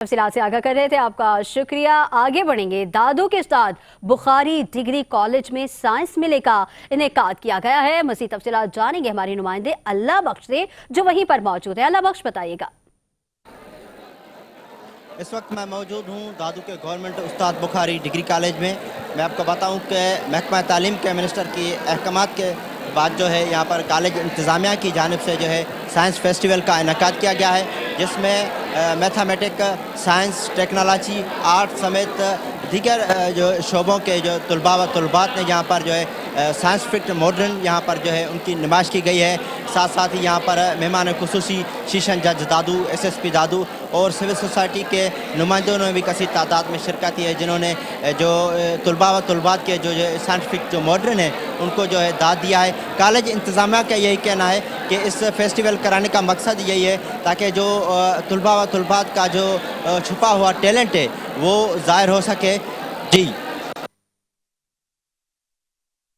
तफसीलात से आगाह कर रहे थे, आपका शुक्रिया। आगे बढ़ेंगे। दादू के साथ बुखारी डिग्री कॉलेज में साइंस मेले का इनेकाद किया गया है। मज़ीद तफसीलात जानेंगे हमारे नुमाइंदे अल्लाह बख्श से, जो वहीं पर मौजूद है। अल्लाह बख्श, बताइएगा। इस वक्त मैं मौजूद हूँ दादू के गवर्नमेंट उस्ताद बुखारी डिग्री कॉलेज में। मैं आपको बताऊँ कि महकमा तालीम के मिनिस्टर की अहकामात के बाद जो है यहाँ पर कॉलेज इंतज़ामिया की जानिब से जो है साइंस फेस्टिवल का इनेकाद किया गया है, जिसमें मैथमेटिक, साइंस, टेक्नोलॉजी, आर्ट समेत दीगर जो शोबों के जो तलबा व तलबात ने यहाँ पर जो है साइंटिफिक मॉडर्न यहाँ पर जो है उनकी नुमाइश की गई है। साथ साथ ही यहाँ पर मेहमान खुसूसी शीशन जज दादू, SSP दादू और सिविल सोसाइटी के नुमाइंदों ने भी कसी तादाद में शिरकत की है, जिन्होंने जो तलबा व तलबात के जो साइंटिफिक जो मॉडर्न है उनको जो है दाद दिया है। कॉलेज इंतज़ामिया का यही कहना है कि इस फेस्टिवल कराने का मकसद यही है ताकि जो तलबा व तलबात का जो छुपा हुआ टैलेंट है वो ज़ाहिर हो सके। जी,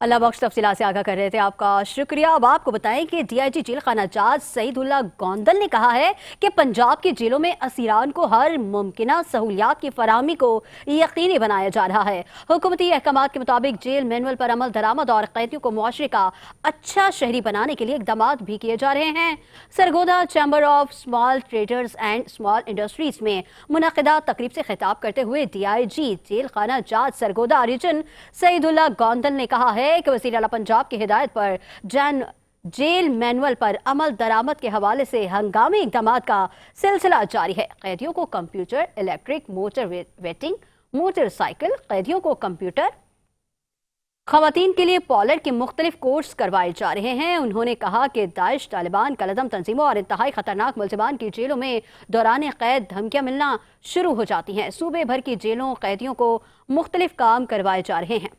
अल्लाह बख्श तफसीलात से आगाह कर रहे थे, आपका शुक्रिया। अब आपको बताएं कि DIG जेल खाना जात सईदुल्ला गोंदल ने कहा है कि पंजाब की जेलों में असीरान को हर मुमकिन सहूलियात की फराहमी को यकीनी बनाया जा रहा है। हुकूमती अहकाम के मुताबिक जेल मैनुअल पर अमल दरामद और कैदियों को मुआशरे का अच्छा शहरी बनाने के लिए इकदाम भी किए जा रहे हैं। Sargodha chamber of small traders and small industries में मुनक़िदा तकरीब से खिताब करते हुए DIG जेल खाना जात सरगोदा रीजन सईदुल्ला गोंदल ने कहा है कि वज़ीर आला पंजाब की हिदायत पर जेल मैनुअल पर अमल दरामद के हवाले से हंगामी इक़दाम का सिलसिला जारी है। कैदियों को computer, electric motor waiting, motorcycle, कैदियों को कंप्यूटर, खवातीन के लिए पॉलर के मुख्तलिफ कोर्स करवाए जा रहे हैं। उन्होंने कहा कि दाइश, तालिबान, कलदम तंजीमों और इंतहाई खतरनाक मुलजिमान की जेलों में दौरान कैद धमकियां मिलना शुरू हो जाती हैं। सूबे भर की जेलों कैदियों को मुख्तलिफ काम करवाए जा रहे हैं।